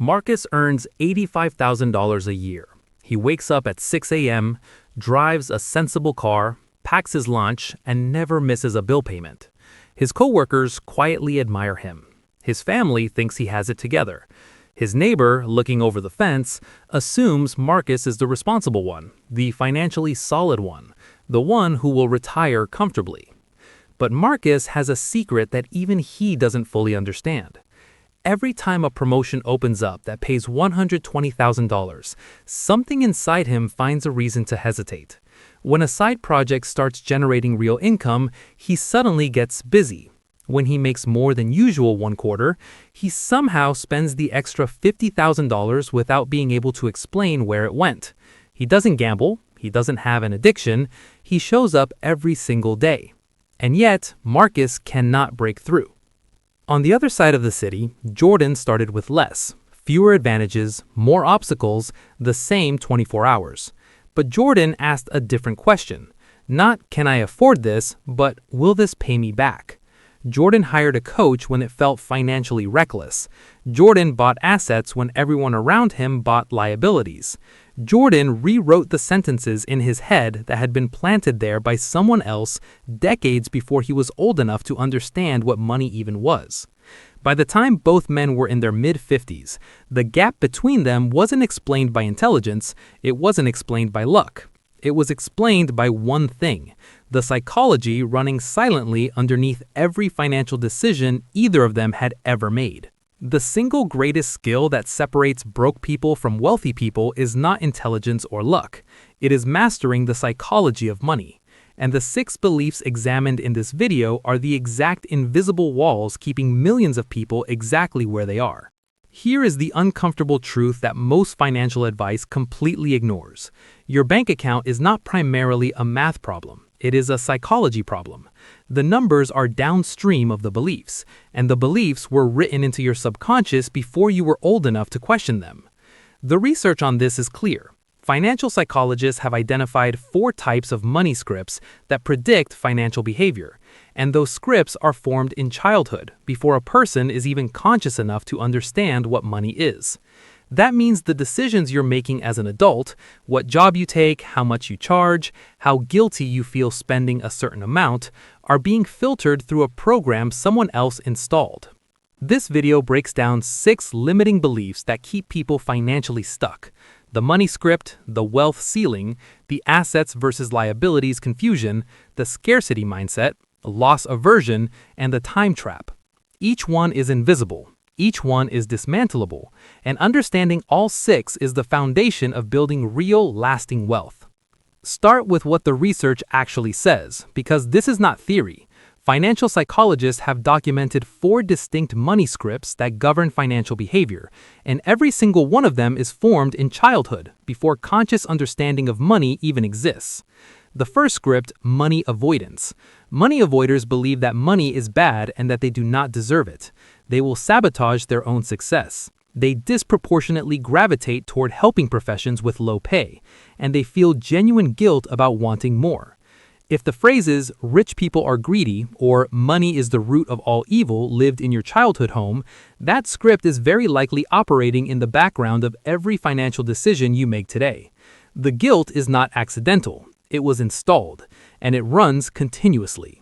Marcus earns $85,000 a year. He wakes up at 6 a.m., drives a sensible car, packs his lunch, and never misses a bill payment. His coworkers quietly admire him. His family thinks he has it together. His neighbor, looking over the fence, assumes Marcus is the responsible one, the financially solid one, the one who will retire comfortably. But Marcus has a secret that even he doesn't fully understand. Every time a promotion opens up that pays $120,000, something inside him finds a reason to hesitate. When a side project starts generating real income, he suddenly gets busy. When he makes more than usual one quarter, he somehow spends the extra $50,000 without being able to explain where it went. He doesn't gamble, he doesn't have an addiction, he shows up every single day. And yet, Marcus cannot break through. On the other side of the city, Jordan started with less, fewer advantages, more obstacles, the same 24 hours. But Jordan asked a different question. Not, can I afford this, but will this pay me back? Jordan hired a coach when it felt financially reckless. Jordan bought assets when everyone around him bought liabilities. Jordan rewrote the sentences in his head that had been planted there by someone else decades before he was old enough to understand what money even was. By the time both men were in their mid-50s, the gap between them wasn't explained by intelligence, it wasn't explained by luck. It was explained by one thing: the psychology running silently underneath every financial decision either of them had ever made. The single greatest skill that separates broke people from wealthy people is not intelligence or luck. It is mastering the psychology of money. And the 6 beliefs examined in this video are the exact invisible walls keeping millions of people exactly where they are. Here is the uncomfortable truth that most financial advice completely ignores. Your bank account is not primarily a math problem. It is a psychology problem. The numbers are downstream of the beliefs, and the beliefs were written into your subconscious before you were old enough to question them. The research on this is clear. Financial psychologists have identified 4 types of money scripts that predict financial behavior, and those scripts are formed in childhood, before a person is even conscious enough to understand what money is. That means the decisions you're making as an adult, what job you take, how much you charge, how guilty you feel spending a certain amount, are being filtered through a program someone else installed. This video breaks down 6 limiting beliefs that keep people financially stuck: the money script, the wealth ceiling, the assets versus liabilities confusion, the scarcity mindset, loss aversion, and the time trap. Each one is invisible. Each one is dismantleable, and understanding all 6 is the foundation of building real, lasting wealth. Start with what the research actually says, because this is not theory. Financial psychologists have documented 4 distinct money scripts that govern financial behavior, and every single one of them is formed in childhood, before conscious understanding of money even exists. The first script, money avoidance. Money avoiders believe that money is bad and that they do not deserve it. They will sabotage their own success. They disproportionately gravitate toward helping professions with low pay, and they feel genuine guilt about wanting more. If the phrases "rich people are greedy" or "money is the root of all evil" lived in your childhood home, that script is very likely operating in the background of every financial decision you make today. The guilt is not accidental. It was installed, and it runs continuously.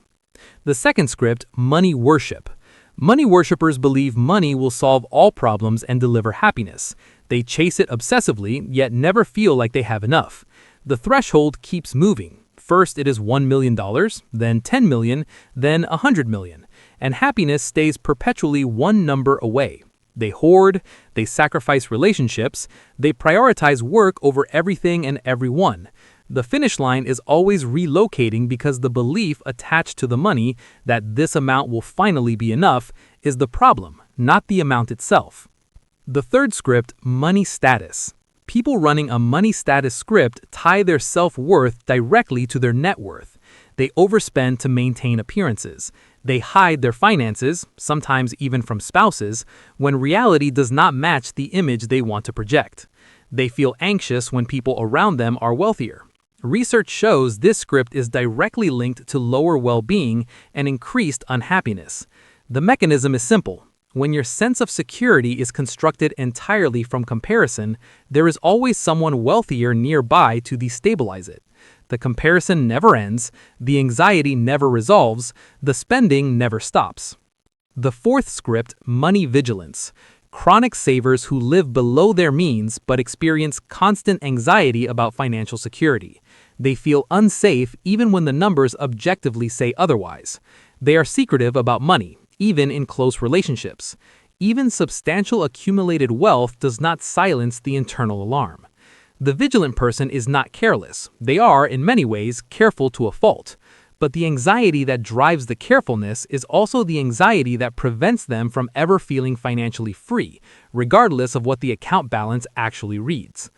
The second script, money worship. Money worshippers believe money will solve all problems and deliver happiness. They chase it obsessively, yet never feel like they have enough. The threshold keeps moving. First it is $1 million, then $10 million, then $100 million, and happiness stays perpetually one number away. They hoard, they sacrifice relationships, they prioritize work over everything and everyone. The finish line is always relocating because the belief attached to the money that this amount will finally be enough is the problem, not the amount itself. The third script, money status. People running a money status script tie their self-worth directly to their net worth. They overspend to maintain appearances. They hide their finances, sometimes even from spouses, when reality does not match the image they want to project. They feel anxious when people around them are wealthier. Research shows this script is directly linked to lower well-being and increased unhappiness. The mechanism is simple. When your sense of security is constructed entirely from comparison, there is always someone wealthier nearby to destabilize it. The comparison never ends, the anxiety never resolves, the spending never stops. The fourth script, money vigilance. Chronic savers who live below their means but experience constant anxiety about financial security. They feel unsafe even when the numbers objectively say otherwise. They are secretive about money, even in close relationships. Even substantial accumulated wealth does not silence the internal alarm. The vigilant person is not careless. They are, in many ways, careful to a fault. But the anxiety that drives the carefulness is also the anxiety that prevents them from ever feeling financially free, regardless of what the account balance actually reads.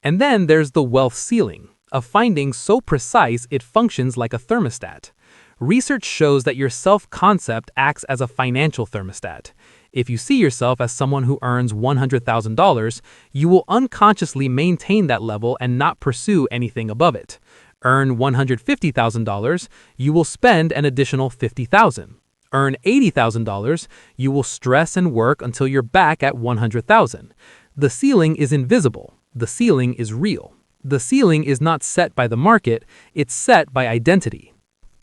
And then there's the wealth ceiling, a finding so precise it functions like a thermostat. Research shows that your self-concept acts as a financial thermostat. If you see yourself as someone who earns $100,000, you will unconsciously maintain that level and not pursue anything above it. Earn $150,000, you will spend an additional $50,000. Earn $80,000, you will stress and work until you're back at $100,000. The ceiling is invisible. The ceiling is real. The ceiling is not set by the market, it's set by identity.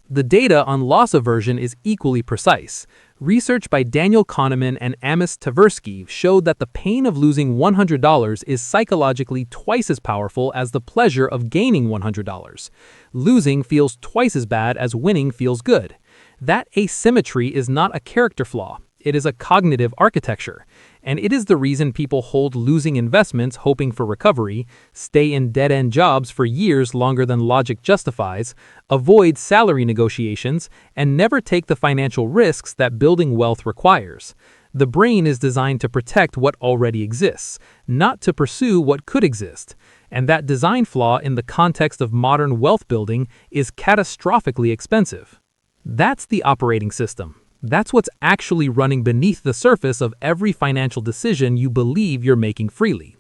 The data on loss aversion is equally precise. Research by Daniel Kahneman and Amos Tversky showed that the pain of losing $100 is psychologically twice as powerful as the pleasure of gaining $100. Losing feels twice as bad as winning feels good. That asymmetry is not a character flaw. It is a cognitive architecture, and it is the reason people hold losing investments hoping for recovery, stay in dead-end jobs for years longer than logic justifies, avoid salary negotiations, and never take the financial risks that building wealth requires. The brain is designed to protect what already exists, not to pursue what could exist, and that design flaw in the context of modern wealth building is catastrophically expensive. That's the operating system. That's what's actually running beneath the surface of every financial decision you believe you're making freely.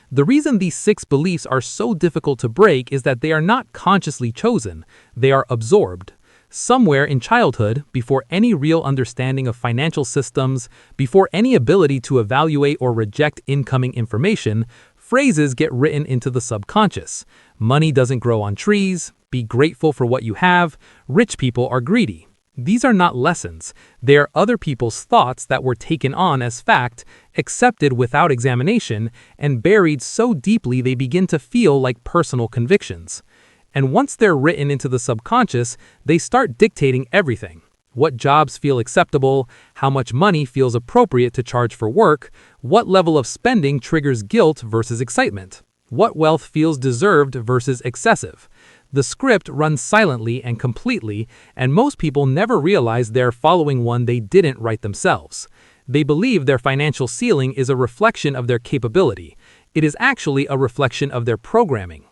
The reason these 6 beliefs are so difficult to break is that they are not consciously chosen, they are absorbed. Somewhere in childhood, before any real understanding of financial systems, before any ability to evaluate or reject incoming information, phrases get written into the subconscious. Money doesn't grow on trees, be grateful for what you have, rich people are greedy. These are not lessons. They are other people's thoughts that were taken on as fact, accepted without examination, and buried so deeply they begin to feel like personal convictions. And once they're written into the subconscious, they start dictating everything. What jobs feel acceptable, how much money feels appropriate to charge for work, what level of spending triggers guilt versus excitement, what wealth feels deserved versus excessive. The script runs silently and completely, and most people never realize they're following one they didn't write themselves. They believe their financial ceiling is a reflection of their capability. It is actually a reflection of their programming.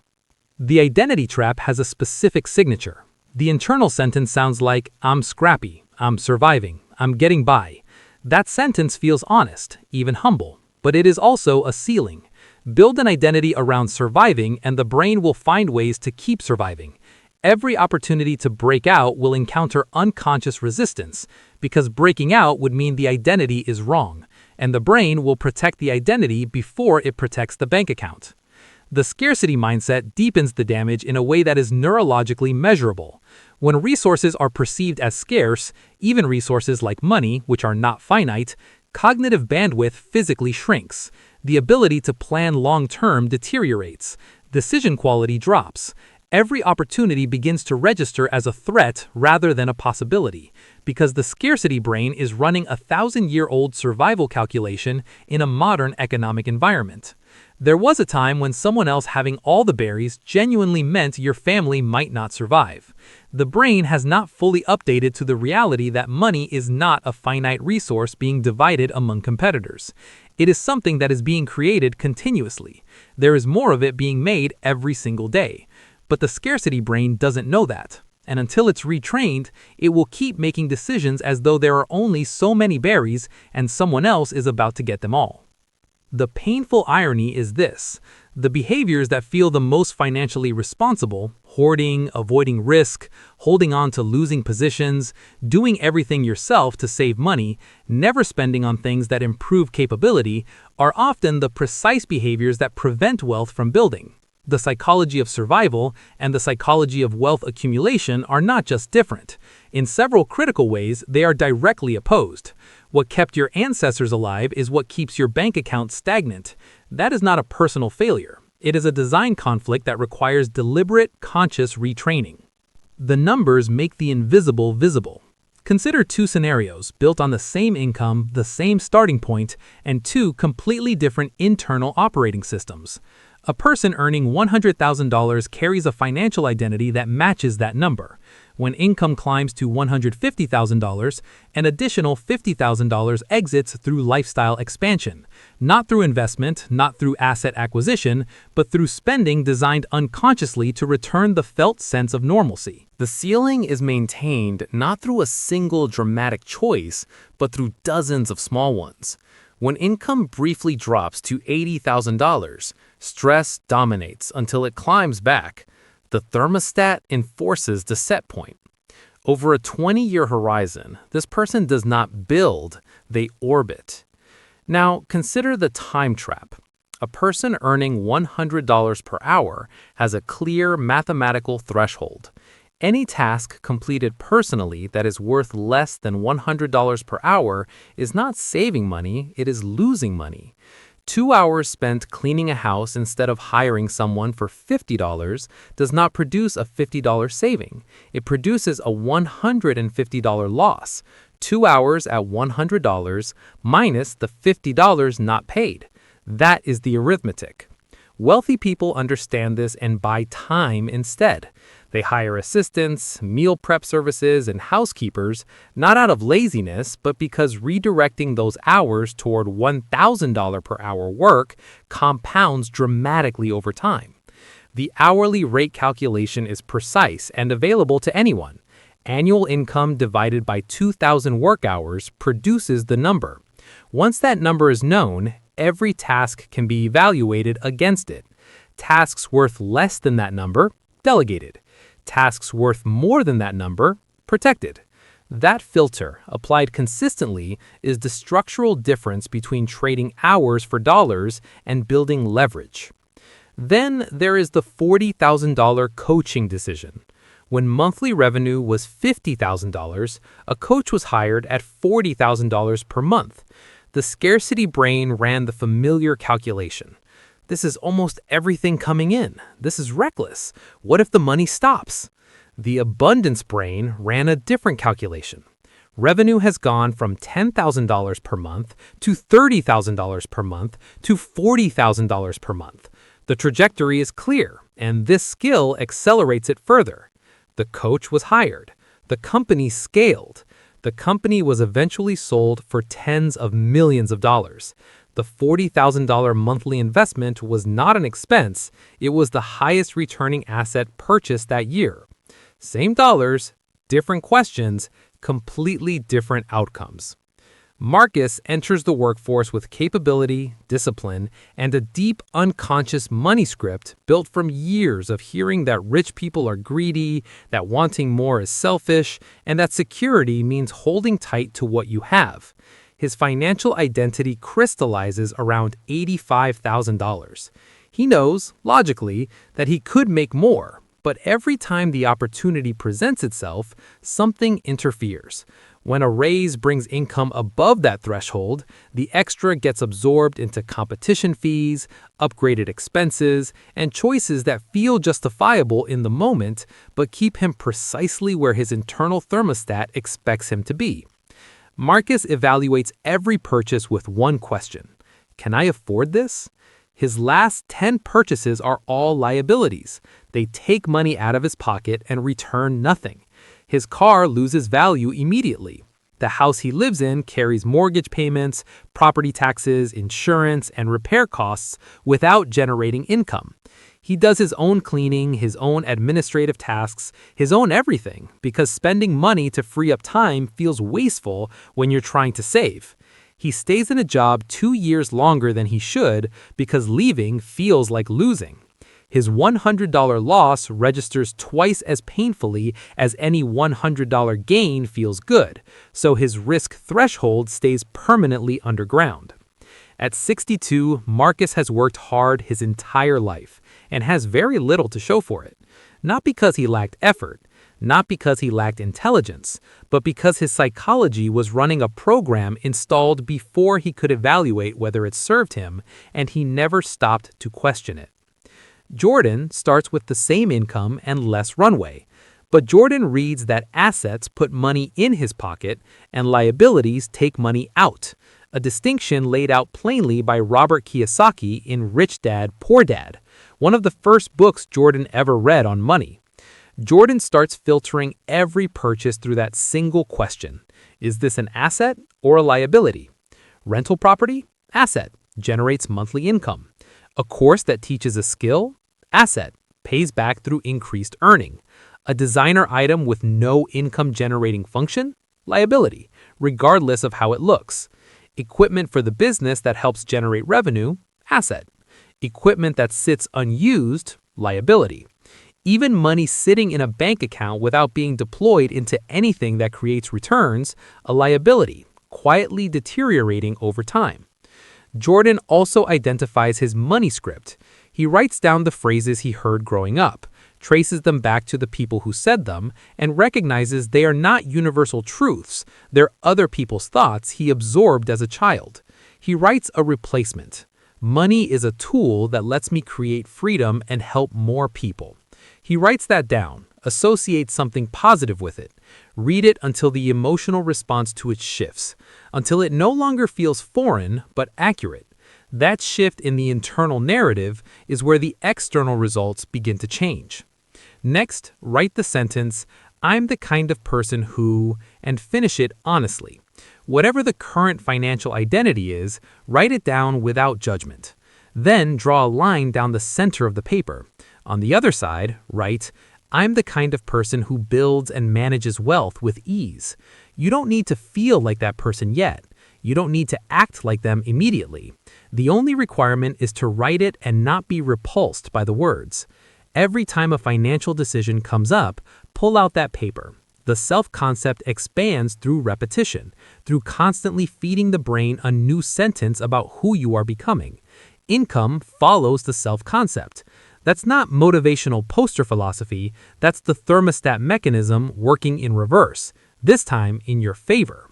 The identity trap has a specific signature. The internal sentence sounds like, "I'm scrappy, I'm surviving, I'm getting by." That sentence feels honest, even humble, but it is also a ceiling. Build an identity around surviving and the brain will find ways to keep surviving. Every opportunity to break out will encounter unconscious resistance, because breaking out would mean the identity is wrong, and the brain will protect the identity before it protects the bank account. The scarcity mindset deepens the damage in a way that is neurologically measurable. When resources are perceived as scarce, even resources like money, which are not finite, cognitive bandwidth physically shrinks. The ability to plan long-term deteriorates. Decision quality drops. Every opportunity begins to register as a threat rather than a possibility, because the scarcity brain is running a 1,000-year-old survival calculation in a modern economic environment. There was a time when someone else having all the berries genuinely meant your family might not survive. The brain has not fully updated to the reality that money is not a finite resource being divided among competitors. It is something that is being created continuously. There is more of it being made every single day. But the scarcity brain doesn't know that. And until it's retrained, it will keep making decisions as though there are only so many berries and someone else is about to get them all. The painful irony is this: the behaviors that feel the most financially responsible, hoarding, avoiding risk, holding on to losing positions, doing everything yourself to save money, never spending on things that improve capability, are often the precise behaviors that prevent wealth from building. The psychology of survival and the psychology of wealth accumulation are not just different. In several critical ways, they are directly opposed. What kept your ancestors alive is what keeps your bank account stagnant. That is not a personal failure. It is a design conflict that requires deliberate, conscious retraining. The numbers make the invisible visible. Consider two scenarios built on the same income, the same starting point, and two completely different internal operating systems. A person earning $100,000 carries a financial identity that matches that number. When income climbs to $150,000, an additional $50,000 exits through lifestyle expansion, not through investment, not through asset acquisition, but through spending designed unconsciously to return the felt sense of normalcy. The ceiling is maintained not through a single dramatic choice, but through dozens of small ones. When income briefly drops to $80,000, stress dominates until it climbs back. The thermostat enforces the set point. Over a 20-year horizon, this person does not build, they orbit. Now, consider the time trap. A person earning $100 per hour has a clear mathematical threshold. Any task completed personally that is worth less than $100 per hour is not saving money, it is losing money. 2 hours spent cleaning a house instead of hiring someone for $50 does not produce a $50 saving. It produces a $150 loss. 2 hours at $100 minus the $50 not paid. That is the arithmetic. Wealthy people understand this and buy time instead. They hire assistants, meal prep services, and housekeepers, not out of laziness, but because redirecting those hours toward $1,000 per hour work compounds dramatically over time. The hourly rate calculation is precise and available to anyone. Annual income divided by 2,000 work hours produces the number. Once that number is known, every task can be evaluated against it. Tasks worth less than that number, delegated. Tasks worth more than that number, protected. That filter, applied consistently, is the structural difference between trading hours for dollars and building leverage. Then there is the $40,000 coaching decision. When monthly revenue was $50,000, a coach was hired at $40,000 per month. The scarcity brain ran the familiar calculation. This is almost everything coming in. This is reckless. What if the money stops? The abundance brain ran a different calculation. Revenue has gone from $10,000 per month to $30,000 per month to $40,000 per month. The trajectory is clear, and this skill accelerates it further. The coach was hired. The company scaled. The company was eventually sold for tens of millions of dollars. The $40,000 monthly investment was not an expense, it was the highest returning asset purchased that year. Same dollars, different questions, completely different outcomes. Marcus enters the workforce with capability, discipline, and a deep unconscious money script built from years of hearing that rich people are greedy, that wanting more is selfish, and that security means holding tight to what you have. His financial identity crystallizes around $85,000. He knows, logically, that he could make more, but every time the opportunity presents itself, something interferes. When a raise brings income above that threshold, the extra gets absorbed into competition fees, upgraded expenses, and choices that feel justifiable in the moment, but keep him precisely where his internal thermostat expects him to be. Marcus evaluates every purchase with one question: can I afford this? His last 10 purchases are all liabilities. They take money out of his pocket and return nothing. His car loses value immediately. The house he lives in carries mortgage payments, property taxes, insurance, and repair costs without generating income. He does his own cleaning, his own administrative tasks, his own everything, because spending money to free up time feels wasteful when you're trying to save. He stays in a job 2 years longer than he should because leaving feels like losing. His $100 loss registers twice as painfully as any $100 gain feels good, so his risk threshold stays permanently underground. At 62, Marcus has worked hard his entire life and has very little to show for it. Not because he lacked effort, not because he lacked intelligence, but because his psychology was running a program installed before he could evaluate whether it served him, and he never stopped to question it. Jordan starts with the same income and less runway, but Jordan reads that assets put money in his pocket and liabilities take money out, a distinction laid out plainly by Robert Kiyosaki in Rich Dad, Poor Dad, one of the first books Jordan ever read on money. Jordan starts filtering every purchase through that single question. Is this an asset or a liability? Rental property? Asset. Generates monthly income. A course that teaches a skill? Asset. Pays back through increased earning. A designer item with no income-generating function? Liability, regardless of how it looks. Equipment for the business that helps generate revenue? Asset. Equipment that sits unused? Liability. Even money sitting in a bank account without being deployed into anything that creates returns? A liability, quietly deteriorating over time. Jordan also identifies his money script. He writes down the phrases he heard growing up, traces them back to the people who said them, and recognizes they are not universal truths. They're other people's thoughts he absorbed as a child. He writes a replacement. Money is a tool that lets me create freedom and help more people. He writes that down, associates something positive with it. Read it until the emotional response to it shifts, until it no longer feels foreign but accurate. That shift in the internal narrative is where the external results begin to change. Next, write the sentence, "I'm the kind of person who," and finish it honestly. Whatever the current financial identity is, write it down without judgment. Then draw a line down the center of the paper. On the other side, write, "I'm the kind of person who builds and manages wealth with ease." You don't need to feel like that person yet. You don't need to act like them immediately. The only requirement is to write it and not be repulsed by the words. Every time a financial decision comes up, pull out that paper. The self-concept expands through repetition, through constantly feeding the brain a new sentence about who you are becoming. Income follows the self-concept. That's not motivational poster philosophy, that's the thermostat mechanism working in reverse, this time in your favor.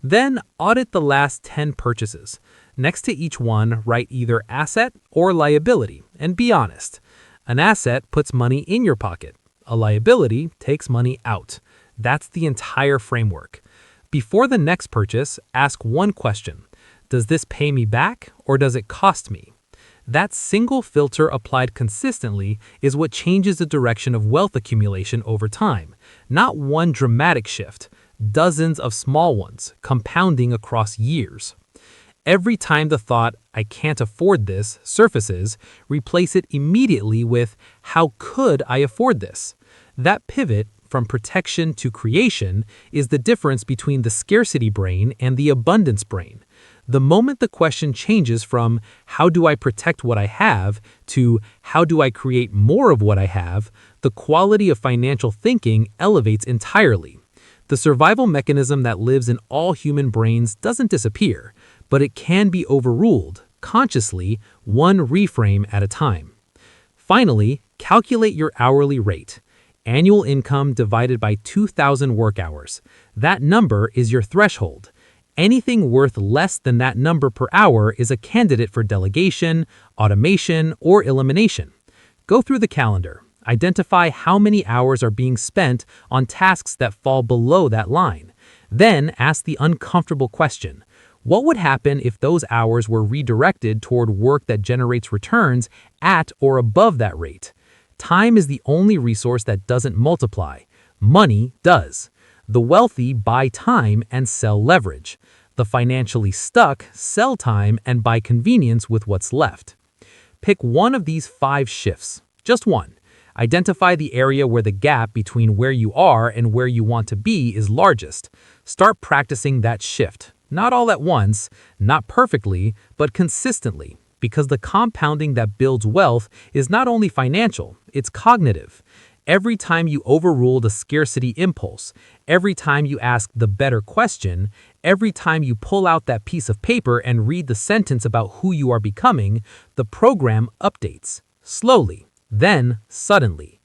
Then audit the last 10 purchases. Next to each one, write either asset or liability, and be honest. An asset puts money in your pocket. A liability takes money out. That's the entire framework. Before the next purchase, ask one question. Does this pay me back or does it cost me? That single filter applied consistently is what changes the direction of wealth accumulation over time. Not one dramatic shift, dozens of small ones, compounding across years. Every time the thought, "I can't afford this," surfaces, replace it immediately with, "How could I afford this?" That pivot from protection to creation is the difference between the scarcity brain and the abundance brain. The moment the question changes from, "How do I protect what I have?" to, "How do I create more of what I have?" the quality of financial thinking elevates entirely. The survival mechanism that lives in all human brains doesn't disappear, but it can be overruled, consciously, one reframe at a time. Finally, calculate your hourly rate. Annual income divided by 2,000 work hours. That number is your threshold. Anything worth less than that number per hour is a candidate for delegation, automation, or elimination. Go through the calendar. Identify how many hours are being spent on tasks that fall below that line. Then ask the uncomfortable question. What would happen if those hours were redirected toward work that generates returns at or above that rate? Time is the only resource that doesn't multiply. Money does. The wealthy buy time and sell leverage. The financially stuck sell time and buy convenience with what's left. Pick one of these 5 shifts, just one. Identify the area where the gap between where you are and where you want to be is largest. Start practicing that shift, not all at once, not perfectly, but consistently. because the compounding that builds wealth is not only financial, it's cognitive. Every time you overrule the scarcity impulse, every time you ask the better question, every time you pull out that piece of paper and read the sentence about who you are becoming, the program updates. Slowly, then suddenly.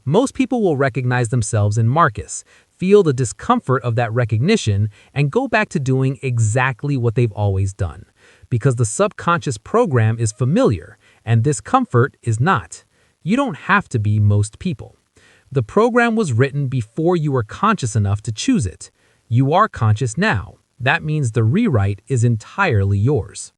Most people will recognize themselves in Marcus, feel the discomfort of that recognition, and go back to doing exactly what they've always done. Because the subconscious program is familiar, and this comfort is not. You don't have to be most people. The program was written before you were conscious enough to choose it. You are conscious now. That means the rewrite is entirely yours.